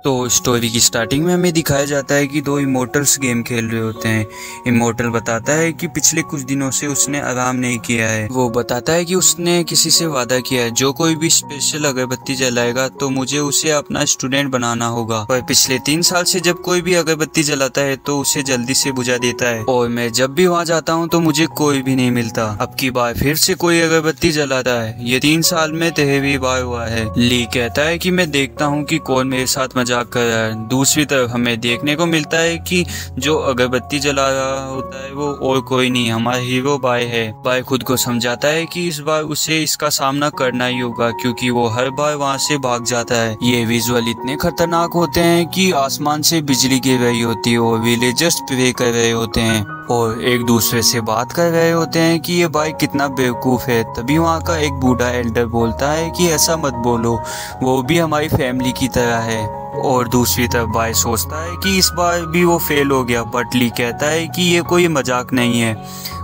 तो स्टोरी की स्टार्टिंग में हमें दिखाया जाता है कि दो इमोर्टल्स गेम खेल रहे होते हैं। इमोर्टल बताता है कि पिछले कुछ दिनों से उसने आराम नहीं किया है। वो बताता है कि उसने किसी से वादा किया है जो कोई भी स्पेशल अगरबत्ती जलाएगा तो मुझे उसे अपना स्टूडेंट बनाना होगा। पर पिछले 3 साल से जब कोई भी अगरबत्ती जलाता है तो उसे जल्दी से बुझा देता है और मैं जब भी वहाँ जाता हूँ तो मुझे कोई भी नहीं मिलता। अब की बार फिर से कोई अगरबत्ती जलाता है। ये 3 साल में 13वीं बार हुआ है। ली कहता है कि मैं देखता हूँ कि कौन मेरे साथ मजाक कर रहा है। दूसरी तरफ हमें देखने को मिलता है कि जो अगरबत्ती जला रहा होता है वो और कोई नहीं हमारा हीरो बाय है। बाय खुद को समझाता है कि इस बार उसे इसका सामना करना ही होगा क्योंकि वो हर बार वहाँ से भाग जाता है। ये विजुअल इतने खतरनाक होते हैं कि आसमान से बिजली गिर रही होती है और विलेजर्स प्रे कर रहे होते हैं और एक दूसरे से बात कर रहे होते हैं कि ये भाई कितना बेवकूफ़ है। तभी वहाँ का एक बूढ़ा एल्डर बोलता है कि ऐसा मत बोलो, वो भी हमारी फैमिली की तरह है। और दूसरी तरफ बाय सोचता है कि इस बार भी वो फेल हो गया। बट ली कहता है कि ये कोई मजाक नहीं है।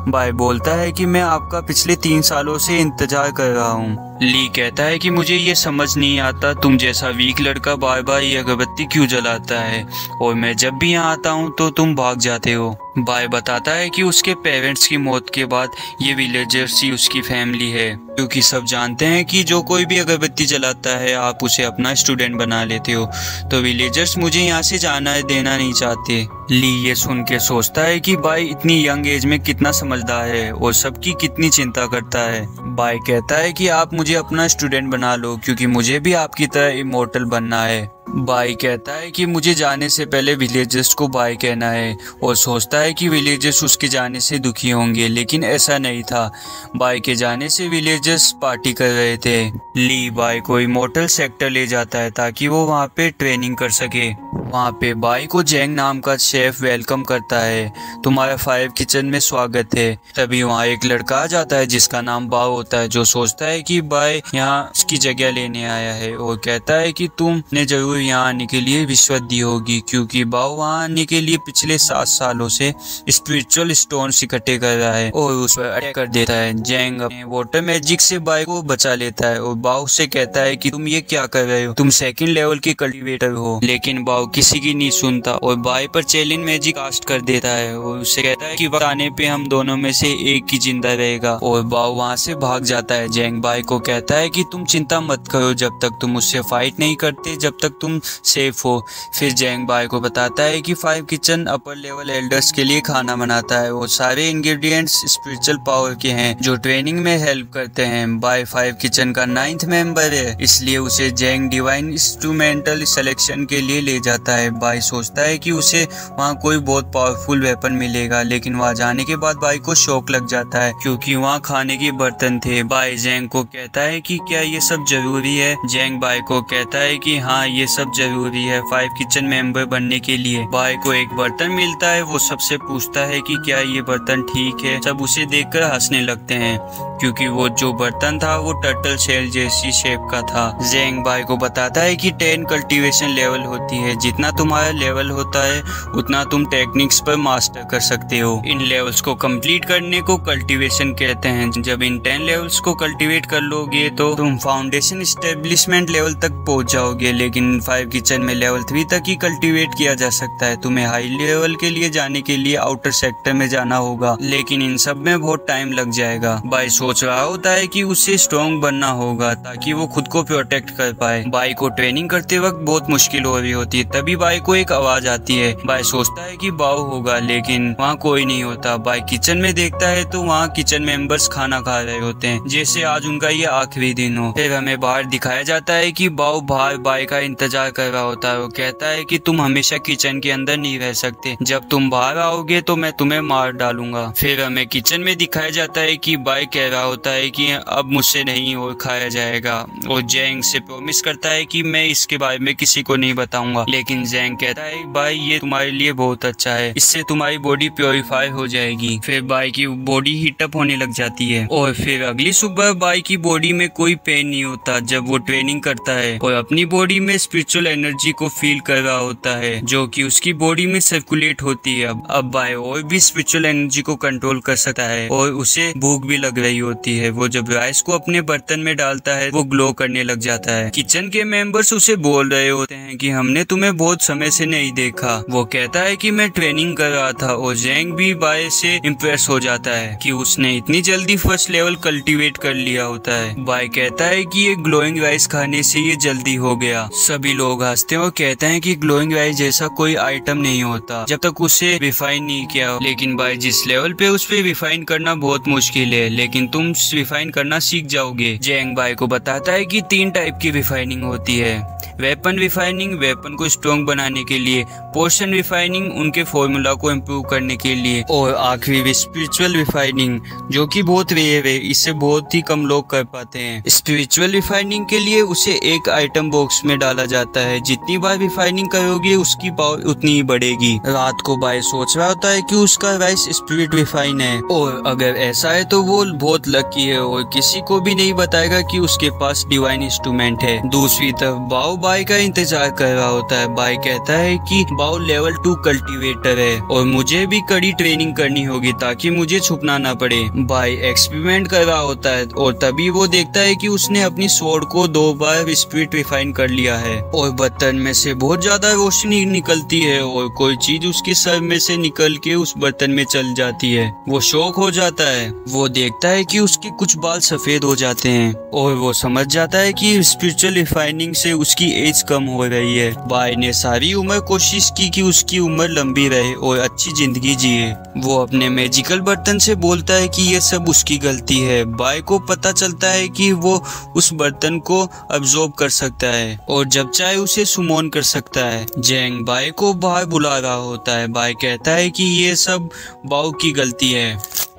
बाय बोलता है कि मैं आपका पिछले 3 सालों से इंतजार कर रहा हूँ। ली कहता है कि मुझे ये समझ नहीं आता तुम जैसा वीक लड़का बार बार ये अगरबत्ती क्यों जलाता है और मैं जब भी यहाँ आता हूँ तो तुम भाग जाते हो। बाय बताता है कि उसके पेरेंट्स की मौत के बाद ये विलेजर्स ही उसकी फैमिली है क्योंकि सब जानते हैं कि जो कोई भी अगरबत्ती जलाता है आप उसे अपना स्टूडेंट बना लेते हो, तो विलेजर्स मुझे यहाँ से जाना देना नहीं चाहते। ली ये सुन के सोचता है कि बाय इतनी यंग एज में कितना समझदार है और सबकी कितनी चिंता करता है। बाय कहता है कि आप मुझे अपना स्टूडेंट बना लो क्योंकि मुझे भी आपकी तरह इमोर्टल बनना है। बाय कहता है कि मुझे जाने से पहले विलेजर्स को बाय कहना है और सोचता है कि विलेजर्स उसके जाने से दुखी होंगे, लेकिन ऐसा नहीं था। बाय के जाने से विलेजर्स पार्टी कर रहे थे। ली बाय को इमोर्टल सेक्टर ले जाता है ताकि वो वहाँ पे ट्रेनिंग कर सके। वहाँ पे बाय को जैंग नाम का शेफ वेलकम करता है, तुम्हारा 5 किचन में स्वागत है। तभी वहाँ एक लड़का आ जाता है जिसका नाम बाव होता है जो सोचता है कि बाय यहाँ उसकी जगह लेने आया है और कहता है कि तुमने जरूर यहाँ आने के लिए रिश्वत दी होगी क्योंकि बाव वहाँ आने के लिए पिछले 7 सालों से स्पिरिचुअल स्टोन इकट्ठे कर रहा है और उस पर अटैक कर देता है। जैंग अपने वाटर मैजिक से बाय को बचा लेता है और बाव से कहता है कि तुम ये क्या कर रहे हो, तुम 2nd लेवल के कल्टीवेटर हो। लेकिन बाव किसी की नहीं सुनता और बाय पर चेलिन मैजिक कास्ट कर देता है और उससे कहता है कि वक्त आने पे हम दोनों में से एक ही जिंदा रहेगा और बाव वहाँ से भाग जाता है। जैंग बाय को कहता है कि तुम चिंता मत करो जब तक तुम उससे फाइट नहीं करते, जब तक तुम सेफ हो। फिर जैंग बाय को बताता है कि 5 किचन अपर लेवल एल्डर्स के लिए खाना बनाता है और सारे इंग्रेडिएंट्स स्पिरिचुअल पावर के हैं जो ट्रेनिंग में हेल्प करते हैं। बाय 5 किचन का 9th मेंबर है, इसलिए उसे जैंग डिवाइन इंस्ट्रूमेंटल सिलेक्शन के लिए ले जाता है। बाय सोचता है कि उसे वहाँ कोई बहुत पावरफुल वेपन मिलेगा, लेकिन वहाँ जाने के बाद बाय को शौक लग जाता है क्योंकि वहाँ खाने के बर्तन थे। बाय जैंग को कहता है कि क्या ये सब जरूरी है। जैंग बाय को कहता है कि हाँ ये सब जरूरी है 5 किचन मेंबर बनने के लिए। बाय को एक बर्तन मिलता है, वो सबसे पूछता है कि क्या ये बर्तन ठीक है। सब उसे देखकर हंसने लगते हैं क्योंकि वो जो बर्तन था वो टर्टल शेल जैसी शेप का था। जैंग बाय को बताता है कि 10 कल्टीवेशन लेवल होती है, जितना तुम्हारा लेवल होता है उतना तुम टेक्निक्स पर मास्टर कर सकते हो। इन लेवल्स को कंप्लीट करने को कल्टीवेशन कहते हैं। जब इन 10 लेवल्स को कल्टीवेट कर लोगे तो तुम फाउंडेशन एस्टेब्लिशमेंट लेवल तक पहुंच जाओगे, लेकिन 5 किचन में लेवल 3 तक ही कल्टीवेट किया जा सकता है। तुम्हें हाई लेवल के लिए जाने के लिए आउटर सेक्टर में जाना होगा, लेकिन इन सब में बहुत टाइम लग जाएगा। बाय सोच रहा होता है कि उसे स्ट्रॉन्ग बनना होगा ताकि वो खुद को प्रोटेक्ट कर पाए। बाय को ट्रेनिंग करते वक्त बहुत मुश्किल हो रही होती है। तभी बाय को एक आवाज आती है। बाय सोचता है कि बाव होगा, लेकिन वहाँ कोई नहीं होता। बाय किचन में देखता है तो वहाँ किचन मेंबर्स खाना खा रहे होते हैं जैसे आज उनका ये आखिरी दिन हो। फिर हमें बाहर दिखाया जाता है कि बाव बाहर बाय का इंतजार कर रहा होता है। वो कहता है कि तुम हमेशा किचन के अंदर नहीं रह सकते, जब तुम बाहर आओगे तो मैं तुम्हें मार डालूंगा। फिर हमें किचन में दिखाया जाता है कि बाय कह रहा होता है कि अब मुझसे नहीं और खाया जाएगा और जैंग से प्रॉमिस करता है कि मैं इसके बारे में किसी को नहीं बताऊंगा। लेकिन जैंग कहता है बाय ये तुम्हारे लिए बहुत अच्छा है, इससे तुम्हारी बॉडी प्योरीफाई हो जाएगी। फिर बाय की बॉडी हीटअप होने लग जाती है और फिर अगली सुबह बाय की बॉडी में कोई पेन नहीं होता जब वो ट्रेनिंग करता है और अपनी बॉडी में स्पिरिचुअल एनर्जी को फील कर रहा होता है जो कि उसकी बॉडी में सर्कुलेट होती है। अब बाय और भी स्पिरिचुअल एनर्जी को कंट्रोल कर सकता है और उसे भूख भी लग रही होती है। वो जब राइस को अपने बर्तन में डालता है वो ग्लो करने लग जाता है। किचन के मेंबर्स उसे बोल रहे होते हैं कि हमने तुम्हें बहुत समय से नहीं देखा। वो कहता है कि मैं ट्रेनिंग कर रहा था और जैंग भी बाय से इम्प्रेस हो जाता है कि उसने इतनी जल्दी फर्स्ट लेवल कल्टीवेट कर लिया होता है। बाय कहता है कि ये ग्लोइंग राइस खाने से ये जल्दी हो गया। सभी लोग हंसते हैं और कहते हैं कि ग्लोइंग राइस जैसा कोई आइटम नहीं होता जब तक उसे रिफाइन नहीं किया। लेकिन बाय जिस लेवल पे उस पे रिफाइन करना बहुत मुश्किल है, लेकिन तुम रिफाइन करना सीख जाओगे। जैंग बाय को बताता है कि 3 टाइप की रिफाइनिंग होती है। वेपन रिफाइनिंग, वेपन को स्ट्रॉन्ग बनाने के लिए, पोर्शन रिफाइनिंग, उनके फॉर्मूला को इम्प्रूव करने के लिए, और आखिरी स्पिरिचुअल रिफाइनिंग जो कि बहुत रेयर है, इससे बहुत ही कम लोग कर पाते हैं। स्पिरिचुअल रिफाइनिंग के लिए उसे एक आइटम बॉक्स में डाला जाता है। जितनी बार रिफाइनिंग करोगे उसकी पावर उतनी ही बढ़ेगी। रात को बाय सोच रहा होता है कि उसका राइस स्पिरिट रिफाइन है, और अगर ऐसा है तो वो बहुत लकी है और किसी को भी नहीं बताएगा कि उसके पास डिवाइन इंस्ट्रूमेंट है। दूसरी तरफ बाओ बाय का इंतजार कर रहा होता है। बाय कहता है कि बाओ लेवल 2 कल्टीवेटर है और मुझे भी कड़ी ट्रेनिंग करनी होगी ताकि मुझे छुपना ना पड़े। बाय एक्सपेरिमेंट कर रहा होता है और तभी वो देखता है कि उसने अपनी स्वॉर्ड को 2 बार स्पिरिट रिफाइन कर लिया है और बर्तन में से बहुत ज्यादा रोशनी निकलती है और कोई चीज उसके सर में से निकल के उस बर्तन में चल जाती है। वो शॉक हो जाता है। वो देखता है कि उसके कुछ बाल सफेद हो जाते हैं और वो समझ जाता है कि स्पिरिचुअल रिफाइनिंग से उसकी एज कम हो रही है। बाय ने सारी उम्र कोशिश की कि उसकी उम्र लंबी रहे और अच्छी जिंदगी जिए। वो अपने मैजिकल बर्तन से बोलता है कि ये सब उसकी गलती है। बाय को पता चलता है कि वो उस बर्तन को अब्सॉर्ब कर सकता है और जब चाहे उसे सुमोन कर सकता है। जैंग बाय को बाहर बुला रहा होता है। बाय कहता है कि ये सब बाओ की गलती है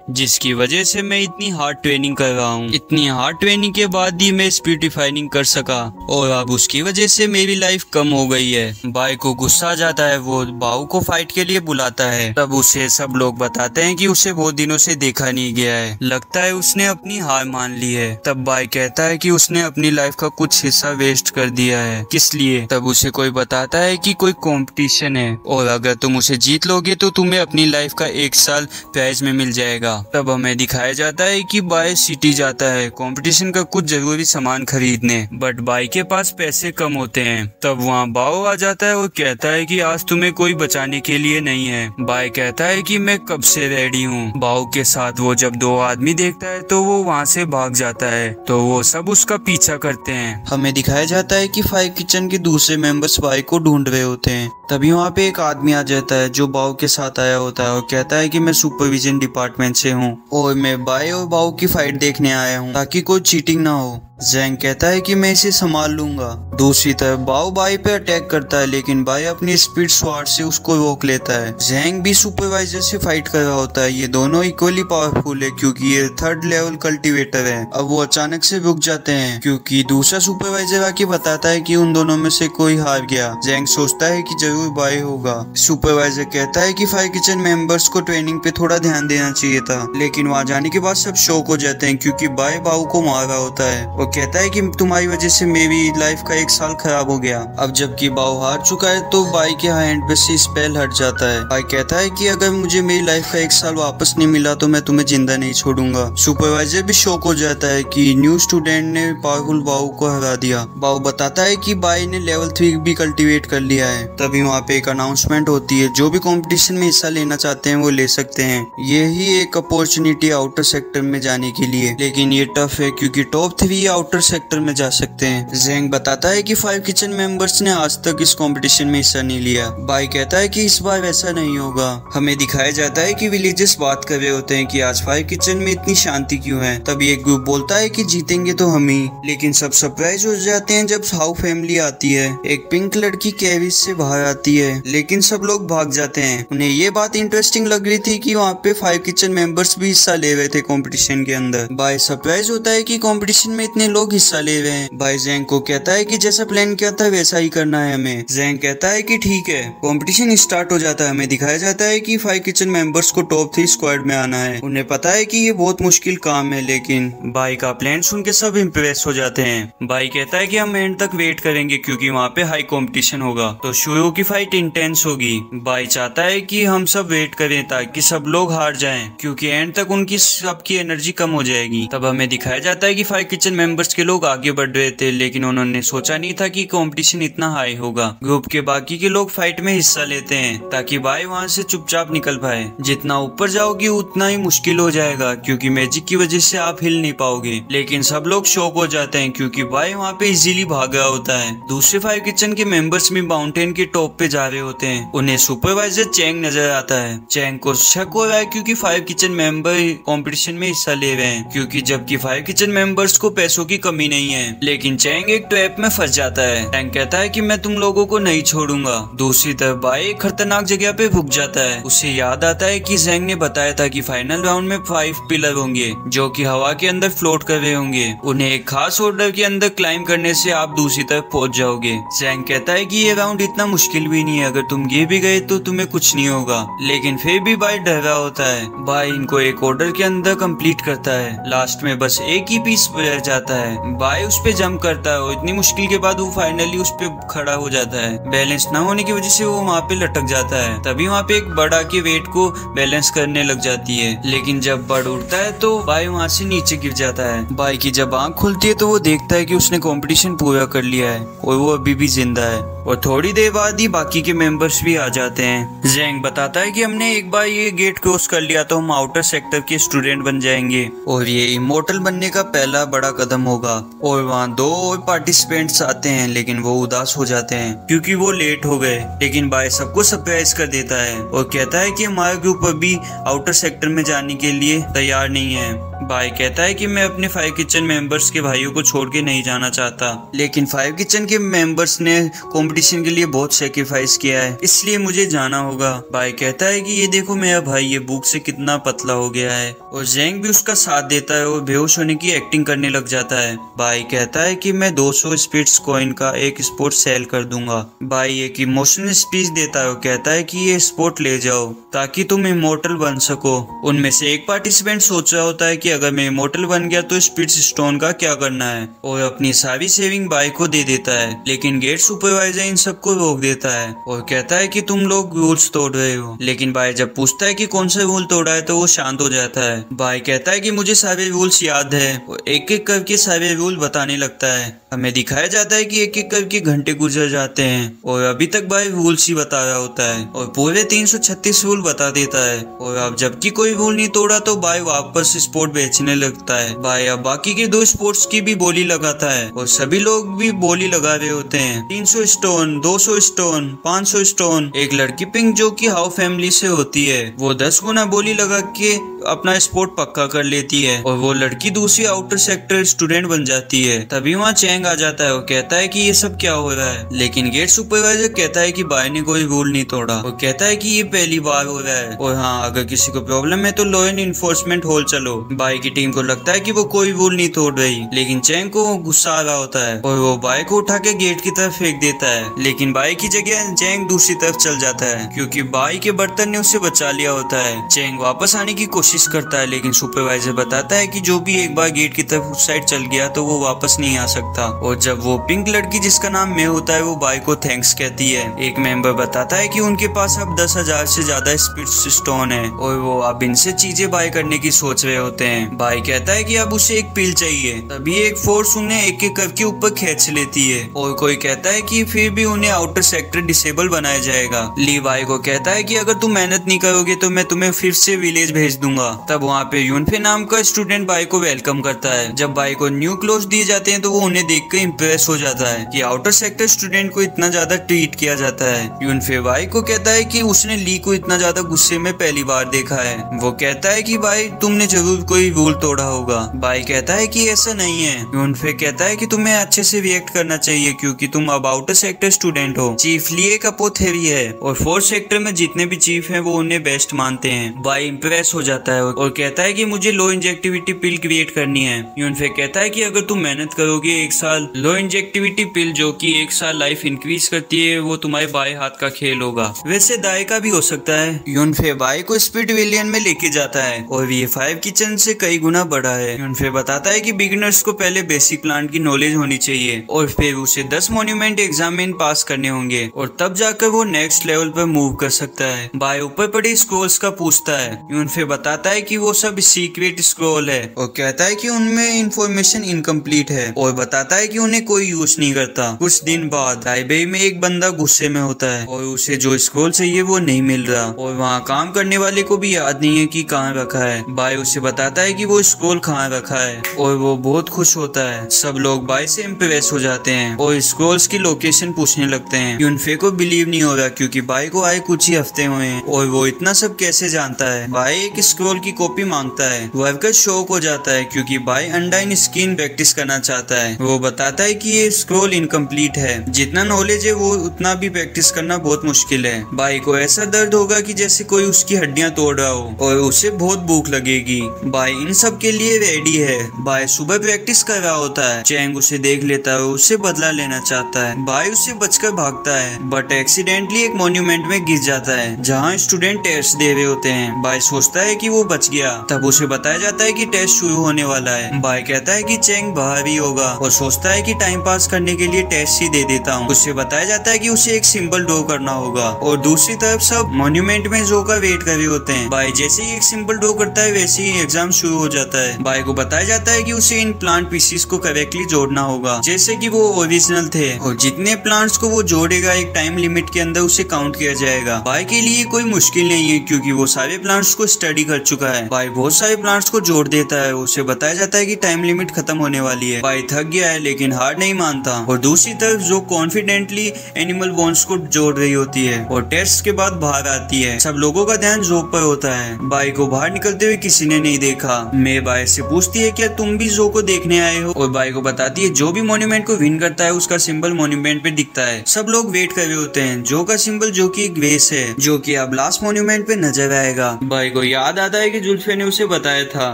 जिसकी वजह से मैं इतनी हार्ड ट्रेनिंग कर रहा हूँ। इतनी हार्ड ट्रेनिंग के बाद ही मैं स्पीड रिफाइनिंग कर सका और अब उसकी वजह से मेरी लाइफ कम हो गई है। बाय को गुस्सा आ जाता है। वो बाओ को फाइट के लिए बुलाता है। तब उसे सब लोग बताते हैं कि उसे बहुत दिनों से देखा नहीं गया है, लगता है उसने अपनी हार मान ली है। तब बाय कहता है कि उसने अपनी लाइफ का कुछ हिस्सा वेस्ट कर दिया है। किस लिए? तब उसे कोई बताता है कि कोई कंपटीशन है और अगर तुम उसे जीत लोगे तो तुम्हें अपनी लाइफ का 1 साल प्राइज में मिल जाएगा। तब हमें दिखाया जाता है कि बाय सिटी जाता है कंपटीशन का कुछ जरूरी सामान खरीदने, बट बाय के पास पैसे कम होते हैं। तब वहाँ बाओ आ जाता है और कहता है कि आज तुम्हें कोई बचाने के लिए नहीं है। बाय कहता है कि मैं कब से रेडी हूँ। बाओ के साथ वो जब 2 आदमी देखता है तो वो वहाँ से भाग जाता है, तो वो सब उसका पीछा करते हैं। हमें दिखाया जाता है कि फायर किचन के दूसरे मेंबर्स बाय को ढूंढ रहे होते हैं। तभी वहाँ पे एक आदमी आ जाता है जो बाओ के साथ आया होता है और कहता है कि मैं सुपरविजन डिपार्टमेंट से हूँ और मैं बाय और बाओ की फाइट देखने आया हूँ ताकि कोई चीटिंग ना हो। जैंग कहता है कि मैं इसे संभाल लूंगा। दूसरी तरफ बाओ बाय पे अटैक करता है लेकिन बाय अपनी स्पीड स्वॉर्ड से उसको रोक लेता है। जैंग भी सुपरवाइजर से फाइट कर रहा होता है। ये दोनों इक्वली पावरफुल है क्योंकि ये 3rd लेवल कल्टीवेटर है। अब वो अचानक से रुक जाते हैं क्योंकि दूसरा सुपरवाइजर आके बताता है कि उन दोनों में से कोई हार गया। जैंग सोचता है कि जरूर बाय होगा। सुपरवाइजर कहता है कि फायर किचन मेंबर्स को ट्रेनिंग पे थोड़ा ध्यान देना चाहिए था, लेकिन वहाँ जाने के बाद सब शॉक हो जाते हैं क्योंकि बाय बाओ को मार रहा होता है। कहता है कि तुम्हारी वजह से मेरी लाइफ का 1 साल खराब हो गया। अब जबकि बाओ हार चुका है तो बाय के हैंड पे से स्पेल हट जाता है। बाय कहता है कि अगर मुझे मेरी लाइफ का 1 साल वापस नहीं मिला तो मैं तुम्हें जिंदा नहीं छोड़ूंगा। सुपरवाइजर भी शॉक हो जाता है कि न्यू स्टूडेंट ने पावरफुल बाओ को हरा दिया। बाओ बताता है कि बाय ने लेवल 3 भी कल्टीवेट कर लिया है। तभी वहाँ पे एक अनाउंसमेंट होती है, जो भी कंपटीशन में हिस्सा लेना चाहते हैं वो ले सकते हैं। यही एक अपॉर्चुनिटी आउटर सेक्टर में जाने के लिए, लेकिन ये टफ है क्योंकि टॉप 3 आउटर सेक्टर में जा सकते हैं। जैंग बताता है कि फायर किचन मेंबर्स ने आज तक इस कंपटीशन में हिस्सा नहीं लिया। बाय कहता है कि इस बार वैसा नहीं होगा। हमें दिखाया जाता है कि विलेजर्स बात कर रहे होते हैं कि आज फायर किचन में इतनी शांति क्यों है। तभी एक ग्रुप बोलता है कि जीतेंगे तो हम ही, लेकिन सब सरप्राइज हो जाते हैं जब हाउ फैमिली आती है। एक पिंक लड़की कैविस से बाहर आती है लेकिन सब लोग भाग जाते हैं। उन्हें ये बात इंटरेस्टिंग लग रही थी कि वहाँ पे फायर किचन मेंबर्स भी हिस्सा ले रहे थे कंपटीशन के अंदर। बाय सरप्राइज होता है कि कंपटीशन में इतने लोग हिस्सा ले रहे हैं। भाई जैंग को कहता है कि जैसा प्लान किया था वैसा ही करना है हमें। जैंग कहता है कि ठीक है। कंपटीशन स्टार्ट हो जाता है। हमें दिखाया जाता है कि 5 किचन मेंबर्स को टॉप 3 स्क्वाड में आना है। उन्हें पता है कि ये बहुत मुश्किल काम है, लेकिन भाई का प्लान सुन के सब इम्प्रेस हो जाते हैं। भाई कहता है कि हम एंड तक वेट करेंगे क्योंकि वहाँ पे हाई कंपटीशन होगा, तो शुरू की फाइट इंटेंस होगी। भाई चाहता है कि हम सब वेट करें ताकि सब लोग हार जाएं, क्योंकि एंड तक उनकी सबकी एनर्जी कम हो जाएगी। तब हमें दिखाया जाता है कि 5 किचन मेंबर्स के लोग आगे बढ़ रहे थे, लेकिन उन्होंने सोचा नहीं था कि कंपटीशन इतना हाई होगा। ग्रुप के बाकी के लोग फाइट में हिस्सा लेते हैं ताकि भाई वहाँ से चुपचाप निकल पाए। जितना ऊपर जाओगी उतना ही मुश्किल हो जाएगा क्योंकि मैजिक की वजह से आप हिल नहीं पाओगे। लेकिन सब लोग शॉक हो जाते हैं क्योंकि भाई वहाँ पे इजीली भाग रहा होता है। दूसरे 5 किचन के मेंबर्स भी माउंटेन के टॉप पे जा रहे होते हैं। उन्हें सुपरवाइजर चैंग नजर आता है। चैंग को शक हो रहा है क्योंकि 5 किचन मेंबर कंपटीशन में हिस्सा ले रहे हैं, क्योंकि जबकि 5 किचन मेंबर्स को पैसों की कमी नहीं है। लेकिन चैंग एक ट्रैप में फंस जाता है। चैंग कहता है कि मैं तुम लोगों को नहीं छोड़ूंगा। दूसरी तरफ भाई एक खतरनाक जगह पे रुक जाता है। उसे याद आता है कि जैंग ने बताया था कि फाइनल राउंड में 5 पिलर होंगे जो कि हवा के अंदर फ्लोट कर रहे होंगे। उन्हें एक खास ऑर्डर के अंदर क्लाइंब करने से आप दूसरी तरफ पहुंच जाओगे। जैंग कहता है कि ये राउंड इतना मुश्किल भी नहीं है, अगर तुम गिर भी गए तो तुम्हें कुछ नहीं होगा। लेकिन फिर भी भाई डर रहा होता है। भाई इनको एक ऑर्डर के अंदर कंप्लीट करता है। लास्ट में बस एक ही पीस रह जाता है। भाई उस पे जंप करता है और इतनी मुश्किल के बाद वो फाइनली उस पे खड़ा हो जाता है। बैलेंस न होने की वजह से वो वहाँ पे लटक जाता है। तभी वहाँ पे एक बड़ा के वेट को बैलेंस करने लग जाती है, लेकिन जब बड़ उठता है तो भाई वहाँ से नीचे गिर जाता है। भाई की जब आंख खुलती है तो वो देखता है कि उसने कंपटीशन पूरा कर लिया है और वो अभी भी जिंदा है। और थोड़ी देर बाद ही बाकी के मेंबर्स भी आ जाते हैं। जैंग बताता है कि हमने एक बार ये गेट क्रॉस कर लिया तो हम आउटर सेक्टर के स्टूडेंट बन जाएंगे और ये इमोर्टल बनने का पहला बड़ा कदम होगा। और वहाँ 2 और पार्टिसिपेंट्स आते हैं, लेकिन वो उदास हो जाते हैं क्योंकि वो लेट हो गए। लेकिन भाई सबको सरप्राइज कर देता है और कहता है कि हमारा ग्रुप अभी आउटर सेक्टर में जाने के लिए तैयार नहीं है। भाई कहता है कि मैं अपने 5 किचन मेंबर्स के भाइयों को छोड़ के नहीं जाना चाहता, लेकिन 5 किचन के मेंबर्स ने कंपटीशन के लिए बहुत सैक्रिफाइस किया है, इसलिए मुझे जाना होगा। भाई कहता है कि ये देखो मेरा भाई ये भूख से कितना पतला हो गया है। और जैंग भी उसका साथ देता है और बेहोश होने की एक्टिंग करने लग जाता है। भाई कहता है कि मैं 200 स्पिरिट्स कॉइन का एक स्पोर्ट सेल कर दूंगा। भाई एक इमोशनल स्पीच देता है और कहता है कि ये स्पोर्ट ले जाओ ताकि तुम इमोर्टल बन सको। उनमें से एक पार्टिसिपेंट सोच रहा होता है कि अगर मैं इमोर्टल बन गया तो स्पिरिट स्टोन का क्या करना है, और अपनी सारी सेविंग भाई को दे देता है। लेकिन गेट सुपरवाइजर इन सबको रोक देता है और कहता है कि तुम लोग रूल्स तोड़ रहे हो। लेकिन भाई जब पूछता है कि कौन सा रूल तोड़ा है तो वो शांत हो जाता है। भाई कहता है कि मुझे सारे रूल्स याद है और एक एक करके सारे रूल बताने लगता है। हमें दिखाया जाता है कि एक एक करके घंटे गुजर जाते हैं और अभी तक भाई रूल्स ही बता रहा होता है और पूरे 336 रूल बता देता है। और अब जबकि कोई रूल नहीं तोड़ा तो भाई वापस स्पोर्ट बेचने लगता है। भाई अब बाकी के 2 स्पोर्ट्स की भी बोली लगाता है और सभी लोग भी बोली लगा रहे होते हैं। 300 स्टोन, 200 स्टोन, 500 स्टोन। एक लड़की पिंक जो कि हाउ फैमिली से होती है वो 10 गुना बोली लगा के अपना स्पोर्ट पक्का कर लेती है और वो लड़की दूसरी आउटर सेक्टर स्टूडेंट बन जाती है। तभी वहाँ चैंग आ जाता है और कहता है कि ये सब क्या हो रहा है। लेकिन गेट सुपरवाइजर कहता है कि भाई ने कोई रूल नहीं तोड़ा और कहता है कि ये पहली बार हो रहा है और हाँ अगर किसी को प्रॉब्लम है तो लॉ एंड इन्फोर्समेंट हॉल चलो। भाई की टीम को लगता है कि वो कोई रूल नहीं तोड़ रही, लेकिन चैंग को गुस्सा आ रहा होता है और वो बाइक को उठा के गेट की तरफ फेंक देता है। लेकिन बाइक की जगह चैंग दूसरी तरफ चल जाता है क्योंकि बाइक के बर्तन ने उसे बचा लिया होता है। चैंग वापस आने की कोशिश करता है, लेकिन सुपरवाइजर बताता है कि जो भी एक बार गेट की तरफ उस साइड चल गया तो वो वापस नहीं आ सकता। और जब वो पिंक लड़की जिसका नाम मे होता है वो बाइक को थैंक्स कहती है। एक मेंबर बताता है कि उनके पास अब 10,000 से ज्यादा स्पिरिट स्टोन है और वो अब इनसे चीजें बाय करने की सोच रहे होते हैं। भाई कहता है कि अब उसे एक पिल चाहिए। तभी एक फोर्स उन्हें एक एक करके ऊपर खींच लेती है और कोई कहता है कि फिर भी उन्हें आउटर सेक्टर डिसेबल बनाया जाएगा। ली भाई को कहता है कि अगर तुम मेहनत नहीं करोगे तो मैं तुम्हें फिर से विलेज भेज दूंगा। तब वहाँ पे यूनफे नाम का स्टूडेंट भाई को वेलकम करता है। जब भाई को न्यू क्लोथ दिए जाते हैं तो वो उन्हें देखकर इम्प्रेस हो जाता है कि आउटर सेक्टर स्टूडेंट को इतना ज्यादा ट्रीट किया जाता है। यूनफे भाई को कहता है कि उसने ली को इतना ज्यादा गुस्से में पहली बार देखा है। वो कहता है कि भाई तुमने जरूर कोई कोई रूल तोड़ा होगा। बाई कहता है कि ऐसा नहीं है। यूनफे कहता है कि तुम्हें अच्छे से रिएक्ट करना चाहिए क्योंकि तुम अबाउट सेक्टर स्टूडेंट हो। चीफ ली एक अपोथेरी है और 4th सेक्टर में जितने भी चीफ हैं वो उन्हें बेस्ट मानते हैं। बाई इंप्रेस हो जाता है और कहता है कि मुझे लो इंजेक्टिविटी पिल क्रिएट करनी है। यूनफे कहता है कि अगर तुम मेहनत करोगे 1 साल, लो इंजेक्टिविटी पिल जो कि 1 साल लाइफ इंक्रीज करती है वो तुम्हारे बाएं हाथ का खेल होगा। वैसे दाएं का भी हो सकता है। यूनफे बाई को स्पीड विलियन में लेके जाता है और ये 5 किचन से कई गुना बड़ा है। यूनफे बताता है कि बिगिनर्स को पहले बेसिक प्लांट की नॉलेज होनी चाहिए और फिर उसे 10 मॉन्यूमेंट एग्जाम में पास करने होंगे और तब जाकर वो नेक्स्ट लेवल पर मूव कर सकता है। बाय ऊपर पड़े स्क्रॉल्स का पूछता है। यूनफे बताता है कि वो सब सीक्रेट स्क्रॉल है और कहता है कि उनमें इंफॉर्मेशन इनकम्प्लीट है और बताता है कि उन्हें कोई यूज नहीं करता। कुछ दिन बाद लाइब्रेरी में एक बंदा गुस्से में होता है और उसे जो स्क्रॉल चाहिए वो नहीं मिल रहा और वहाँ काम करने वाले को भी याद नहीं है कि कहाँ रखा है। बाय उसे बताता है कि वो स्क्रॉल कहाँ रखा है और वो बहुत खुश होता है। सब लोग बाय से इम्प्रेस हो जाते हैं और स्क्रॉल्स की लोकेशन पूछने लगते हैं। यूनफे को बिलीव नहीं हो रहा क्योंकि बाय को आए कुछ ही हफ्ते हुए हैं और वो इतना सब कैसे जानता है। बाय एक स्क्रॉल की कॉपी मांगता है। वर्कर शॉक हो जाता है क्योंकि बाय अनडाइन स्किन प्रैक्टिस करना चाहता है। वो बताता है कि ये स्क्रॉल इनकम्प्लीट है, जितना नॉलेज है वो उतना भी प्रैक्टिस करना बहुत मुश्किल है। बाय को ऐसा दर्द होगा कि जैसे कोई उसकी हड्डियां तोड़ रहा हो और उसे बहुत भूख लगेगी। बाय इन सब के लिए रेडी है। बाय सुबह प्रैक्टिस कर रहा होता है। चैंग उसे देख लेता है, उससे बदला लेना चाहता है। बाय उससे बचकर भागता है बट एक्सीडेंटली एक मॉन्यूमेंट में गिर जाता है जहाँ स्टूडेंट टेस्ट दे रहे होते हैं। बाय सोचता है कि वो बच गया। तब उसे बताया जाता है कि टेस्ट शुरू होने वाला है। बाय कहता है कि चैंग बाहर ही होगा और सोचता है कि टाइम पास करने के लिए टेस्ट ही दे देता हूँ। उसे बताया जाता है कि उसे एक सिंबल ड्रॉ करना होगा और दूसरी तरफ सब मॉन्यूमेंट में जो का वेट कर रहे होते हैं। बाय जैसे ही एक सिंबल ड्रॉ करता है वैसे ही एग्जाम शुरू हो जाता है। बाय को बताया जाता है कि उसे इन प्लांट पीसीस को करेक्टली जोड़ना होगा जैसे कि वो ओरिजिनल थे और जितने प्लांट्स को वो जोड़ेगा एक टाइम लिमिट के अंदर उसे काउंट किया जाएगा। बाय के लिए कोई मुश्किल नहीं है क्योंकि वो सारे प्लांट्स को स्टडी कर चुका है। बाय बहुत सारे प्लांट्स को जोड़ देता है। उसे बताया जाता है कि टाइम लिमिट खत्म होने वाली है। बाय थक गया है लेकिन हार नहीं मानता और दूसरी तरफ जो कॉन्फिडेंटली एनिमल बोन्स को जोड़ रही होती है और टेस्ट के बाद बाहर आती है। सब लोगों का ध्यान जो पर होता है। बाय को बाहर निकलते हुए किसी ने नहीं देखा। मे बाय से पूछती है क्या तुम भी जो को देखने आए हो और बाय को बताती है जो भी मॉन्यूमेंट को विन करता है उसका सिंबल मॉन्यूमेंट पे दिखता है। सब लोग वेट कर रहे होते हैं। जो का सिंबल जो की ग्रेस है जो कि अब लास्ट मॉन्यूमेंट पे नजर आएगा। बाय को याद आता है कि जुल्फे ने उसे बताया था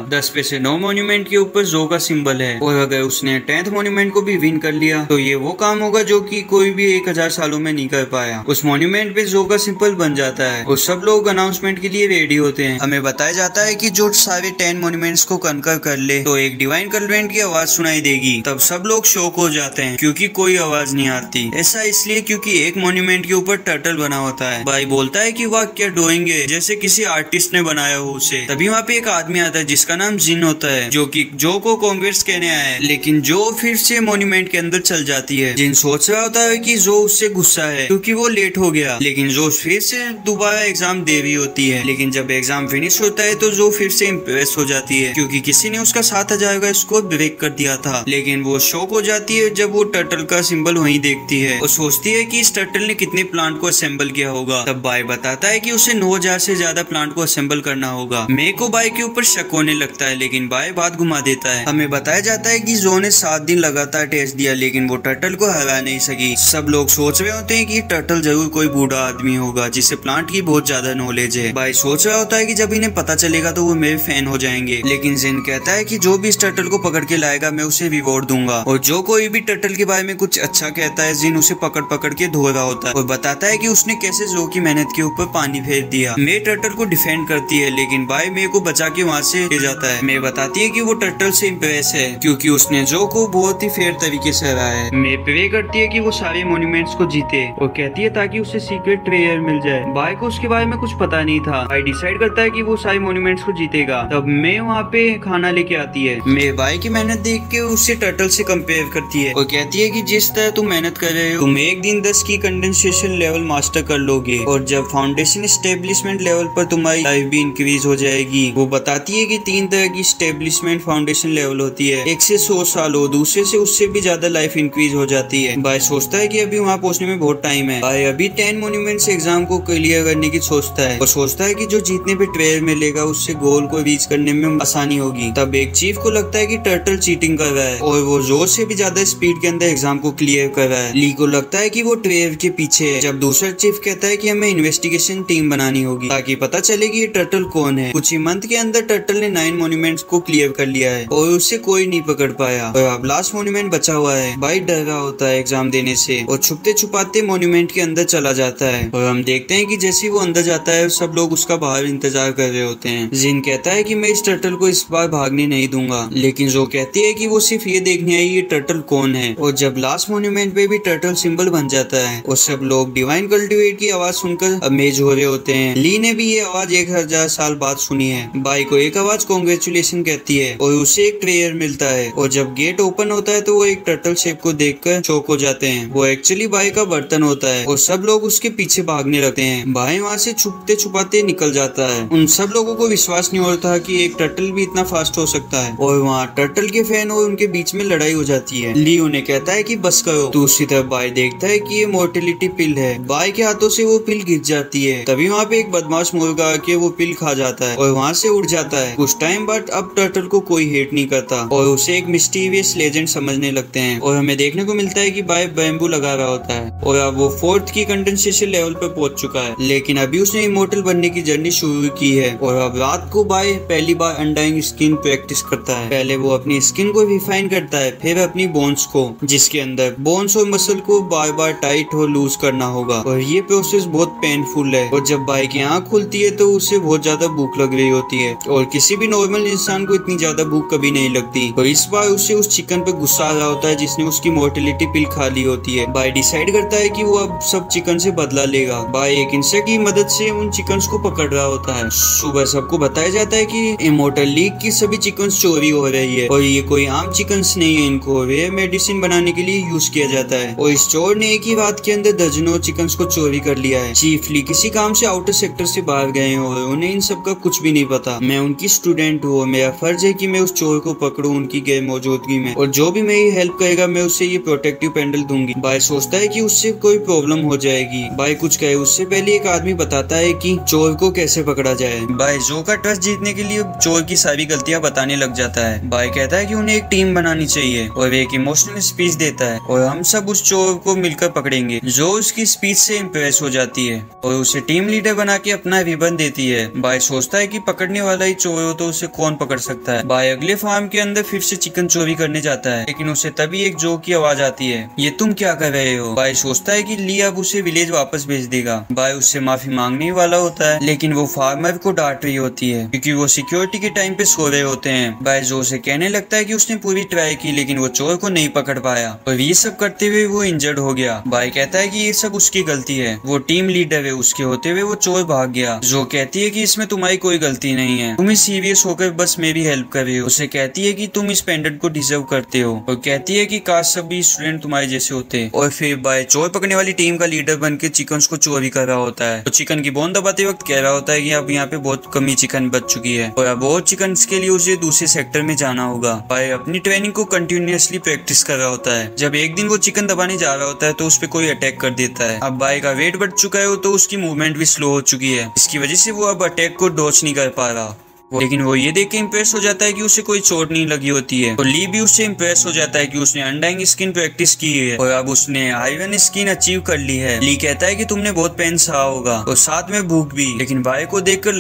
10 पे से 9 मॉन्यूमेंट के ऊपर जो का सिंबल है और अगर उसने 10th मॉन्यूमेंट को भी विन कर लिया तो ये वो काम होगा जो कि कोई भी 1000 सालों में नहीं कर पाया। उस मॉन्यूमेंट पे जो का सिंबल बन जाता है और सब लोग अनाउंसमेंट के लिए रेडी होते हैं। हमें बताया जाता है कि जो सारे 10 मॉन्यूमेंट्स को कनकर कर ले तो एक डिवाइन कल्वेंट की आवाज सुनाई देगी। तब सब लोग शॉक हो जाते हैं क्योंकि कोई आवाज नहीं आती। ऐसा इसलिए क्योंकि एक मॉन्यूमेंट के ऊपर टर्टल बना होता है। बाय बोलता है कि वाह क्या ड्राइंग है, जैसे किसी आर्टिस्ट ने बनाया हो उसे। तभी वहाँ पे एक आदमी आता है जिसका नाम जिन होता है जो कि जो को कांग्रेस कहने आया है, लेकिन जो फिर से मॉन्यूमेंट के अंदर चल जाती है। जिन सोच रहा होता है कि जो उससे गुस्सा है क्योंकि वो लेट हो गया, लेकिन जो फिर से दोबारा एग्जाम दे रही होती है। लेकिन जब एग्जाम फिनिश होता है तो जो फिर से इम्प्रेस हो जाती है क्योंकि किसी ने उसका 7000 का स्कोर ब्रेक कर दिया था। लेकिन वो शॉक हो जाती है जब वो टर्टल का सिंबल वहीं देखती है और सोचती है कि इस टर्टल ने कितने प्लांट को असेंबल किया होगा। तब बाय बताता है कि उसे 9000 से ज्यादा प्लांट को असेंबल करना होगा। मे को बाय के ऊपर शक होने लगता है लेकिन बाय बात घुमा देता है। हमें बताया जाता है कि जो ने 7 दिन लगातार टेस्ट दिया लेकिन वो टर्टल को हरा नहीं सकी। सब लोग सोच रहे होते हैं कि टर्टल जरूर कोई बूढ़ा आदमी होगा जिसे प्लांट की बहुत ज्यादा नॉलेज है। बाय सोच रहा होता है कि जब इन्हें पता चलेगा तो वो मेरे फैन हो जाएंगे। लेकिन जिन कहता है कि जो भी इस टर्टल को पकड़ के लाएगा मैं उसे रिवॉर्ड दूंगा और जो कोई भी टर्टल के बारे में कुछ अच्छा कहता है जिन उसे पकड़ पकड़ के धो रहा होता है और बताता है कि उसने कैसे जो की मेहनत के ऊपर पानी फेर दिया। मे टर्टल को डिफेंड करती है लेकिन बाय मे को बचा के वहाँ से ले जाता है। मे बताती है कि वो टर्टल से इम्प्रेस है क्योंकि उसने जो को बहुत ही फेयर तरीके से हराया है। मे प्रे करती है कि वो सारे मॉन्यूमेंट्स को जीते और कहती है ताकि उसे सीक्रेट ट्रेजर मिल जाए। बाय को उसके बारे में कुछ पता नहीं था। बाय डिसाइड करता है कि वो सारे मॉन्यूमेंट्स को जीतेगा। तब मे वहाँ पे खाना लेके आती है। मे बाय की मेहनत देख के उससे टर्टल से कंपेयर करती है और कहती है कि जिस तरह तुम मेहनत कर रहे हो तुम एक दिन 10 की कंडेंसेशन लेवल मास्टर कर लोगे और जब फाउंडेशन स्टेब्लिशमेंट लेवल पर तुम्हारी लाइफ भी इंक्रीज हो जाएगी। वो बताती है कि 3 तरह की स्टेब्लिशमेंट फाउंडेशन लेवल होती है, एक से 100 साल हो, दूसरे से उससे भी ज्यादा लाइफ इंक्रीज हो जाती है। बाय सोचता है कि अभी वहाँ पहुँचने में बहुत टाइम है। बाय अभी 10 मॉन्यूमेंट्स एग्जाम को क्लियर करने की सोचता है और सोचता है कि जो जीतने पे ट्रेजर मिलेगा उससे गोल को रीच करने में आसानी होगी। तब एक चीफ को लगता है कि टर्टल चीटिंग कर रहा है और वो जोर से भी ज्यादा स्पीड के अंदर एग्जाम को क्लियर कर रहा है। ली को लगता है कि वो ट्रेवर के पीछे है। जब दूसरा चीफ कहता है कि हमें इन्वेस्टिगेशन टीम बनानी होगी ताकि पता चले कि ये टर्टल कौन है। कुछ ही मंथ के अंदर टर्टल ने 9 मॉन्यूमेंट्स को क्लियर कर लिया है और उससे कोई नहीं पकड़ पाया और अब लास्ट मॉन्यूमेंट बचा हुआ है। भाई डर रहा होता है एग्जाम देने से और छुपते छुपाते मॉन्यूमेंट के अंदर चला जाता है और हम देखते हैं कि जैसे वो अंदर जाता है सब लोग उसका बाहर इंतजार कर रहे होते हैं। जिन कहता है कि मैं इस टर्टल को इस बार भागने नहीं दूंगा, लेकिन जो कहती है कि वो सिर्फ ये देखने आई ये टर्टल कौन है। और जब लास्ट मॉन्यूमेंट पे भी टर्टल सिंबल बन जाता है और सब लोग डिवाइन कल्टिवेट की आवाज सुनकर अमेज हो रहे होते हैं। ली ने भी ये आवाज 1000 साल बाद सुनी है। बाई को एक आवाज कांग्रेचुलेशन कहती है और उसे एक ट्रेयर मिलता है और जब गेट ओपन होता है तो वो एक टर्टल शेप को देखकर चौंक हो जाते हैं। वो एक्चुअली बाई का बर्तन होता है और सब लोग उसके पीछे भागने लगते हैं। बाई वहाँ से छुपते छुपाते निकल जाता है। उन सब लोगों को विश्वास नहीं होता कि एक टर्टल भी इतना फास्ट हो सकता है और वहाँ टर्टल के फैन और उनके बीच में लड़ाई हो जाती है। ली उन्हें कहता है कि बस करो। दूसरी तरफ बाई देखता है कि ये मोर्टेलिटी पिल है। बाई के हाथों से वो पिल गिर जाती है। तभी वहाँ पे एक बदमाश मुर्गा आके वो पिल खा जाता है और वहाँ से उड़ जाता है। कुछ टाइम बाद अब टर्टल को कोई हेट नहीं करता और उसे एक मिस्टीरियस लेजेंड समझने लगते हैं और हमें देखने को मिलता है कि बाई बैम्बू लगा रहा होता है और अब वो 4th की कंडेंसेशन लेवल पर पहुंच चुका है, लेकिन अभी उसने इमोर्टल बनने की जर्नी शुरू की है। और अब रात को बाई पहली बार अनडाइंग स्किन प्रैक्टिस करता है। पहले वो अपनी स्किन को रिफाइन करता है, फिर अपनी बोन्स को, जिसके अंदर बोन्स और मसल को बार बार टाइट और लूज करना होगा और ये प्रोसेस बहुत पेनफुल है। और जब बाई की आंख खुलती है तो उसे बहुत ज्यादा भूख लग रही होती है और किसी भी नॉर्मल इंसान को इतनी ज्यादा भूख कभी नहीं लगती। और इस बार उसे उस चिकन पे गुस्सा आ रहा होता है जिसने उसकी मोर्टेलिटी पिल खा ली होती है। बाई डिसाइड करता है कि वो अब सब चिकन से बदला लेगा। बाई एक इंसेक्ट की मदद से उन चिकन्स को पकड़ रहा होता है। सुबह सबको बताया जाता है कि इमोर्टल लीग की सभी चिकन्स चोरी हो रही है और ये कोई आम चिकन्स नहीं है, इनको रेयर मेडिसिन बनाने के लिए यूज किया जाता है। और इस चोर ने एक ही रात के अंदर दर्जनों चिकन्स को चोरी कर लिया है। चीफ ली किसी काम से आउटर सेक्टर से बाहर गए हैं और उन्हें इन सब का कुछ भी नहीं पता। मैं उनकी स्टूडेंट हूँ, मेरा फर्ज है कि मैं उस चोर को पकड़ूं उनकी गैर मौजूदगी में और जो भी मेरी हेल्प करेगा मैं उसे ये प्रोटेक्टिव पेंडल दूंगी। बाई सोचता है कि उससे कोई प्रॉब्लम हो जाएगी। बाई कुछ कहे उससे पहले एक आदमी बताता है कि चोर को कैसे पकड़ा जाए। बाई जो का ट्रस्ट जीतने के लिए चोर की सारी गलतियां बताने लग जाता है। बाई कहता है कि उन्हें एक टीम बनानी चाहिए और एक इमोशनल स्पीच देता है और हम सब उस चोर को मिलकर पकड़ेंगे। जो उसकी स्पीच से इम्प्रेस हो जाती है और उसे टीम लीडर बना के अपना रिबन देती है। बाई सोचता है कि पकड़ने वाला ही चोर हो तो उसे कौन पकड़ सकता है। बाई अगले फार्म के अंदर फिर से चिकन चोरी करने जाता है, लेकिन उसे तभी एक जो की आवाज आती है, ये तुम क्या कर रहे हो। बाई सोचता है कि ली अब उसे विलेज वापस भेज देगा। बाई उससे माफी मांगने वाला होता है, लेकिन वो फार्मर को डांट रही होती है क्योंकि वो सिक्योरिटी के टाइम पे सो रहे होते हैं। बाई जो से कहने लगता है कि उसने पूरी ट्राई की लेकिन वो चोर को नहीं पकड़ पाया और ये सब करते हुए वो इंजर्ड हो गया। बाई कहता है कि ये सब उसकी गलती है, वो टीम लीडर है, उसके होते हुए वो चोर भाग गया। जो कहती है कि इसमें तुम्हारी कोई गलती नहीं है, तुम सीरियस होकर बस मेरी हेल्प कर रही हो। उसे कहती है कि तुम इस पेंडेंट को डिजर्व करते हो और कहती है कि काश सभी स्टूडेंट तुम्हारे जैसे होते। और फिर बाई चोर पकड़ने वाली टीम का लीडर बनके चिकन्स को चोरी कर रहा होता है। तो चिकन की बोन दबाते वक्त कह रहा होता है कि अब यहाँ पे बहुत कमी चिकन बच चुकी है और अब और चिकन के लिए उसे दूसरे सेक्टर में जाना होगा। बाई अपनी ट्रेनिंग को कंटिन्यूअसली प्रैक्टिस कर रहा होता है। जब एक दिन वो चिकन दबाने जा रहा होता है तो उस पर कोई अटैक कर देता है। अब बाई का वेट बढ़ चुका है तो उसकी मूवमेंट भी स्लो हो चुकी है, इसकी वजह से वो अब अटैक को डॉच नहीं कर पा रहा। लेकिन वो ये देख के इम्प्रेस हो जाता है कि उसे कोई चोट नहीं लगी होती है। और ली भी उससे इम्प्रेस हो जाता है कि उसने अनडाइंग स्किन प्रैक्टिस की है और अब उसने आयरन स्किन अचीव कर ली है। ली कहता है कि तुमने बहुत पेन सहा होगा और साथ में भूख भी, लेकिन बाई को देखकर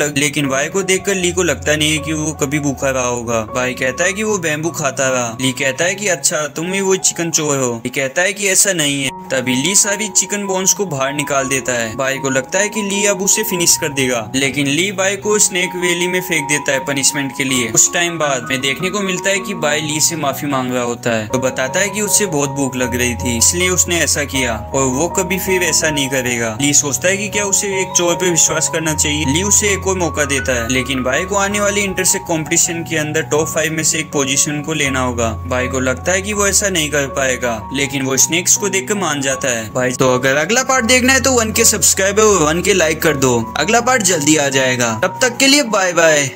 ली को लगता नहीं है कि वो कभी भूखा रहा होगा। बाई कहता है कि वो बैम्बू खाता रहा। ली कहता है कि अच्छा तुम ही वो चिकन चोर हो। ली कहता है कि ऐसा नहीं है। तभी ली सारी चिकन बोन्स को बाहर निकाल देता है। बाई को लगता है कि ली अब उसे फिनिश कर देगा, लेकिन ली बाई को स्नेक वैली में फेंक देता है पनिशमेंट के लिए। कुछ टाइम बाद में देखने को मिलता है कि बाई ली से माफी मांग रहा होता है तो बताता है कि उससे बहुत भूख लग रही थी इसलिए उसने ऐसा किया और वो कभी फिर ऐसा नहीं करेगा। ली सोचता है कि क्या उसे एक चोर पे विश्वास करना चाहिए। ली उसे एक और मौका देता है, लेकिन बाई को आने वाली इंटरसेक्ट कॉम्पिटिशन के अंदर टॉप 5 में से एक पोजीशन को लेना होगा। बाई को लगता है कि वो ऐसा नहीं कर पाएगा, लेकिन वो स्नेक्स को देखकर मान जाता है। भाई तो अगर अगला पार्ट देखना है तो 1K सब्सक्राइबर और 1K लाइक कर दो। अगला पार्ट जल्दी आ जाएगा, तब तक के लिए बाय बाय।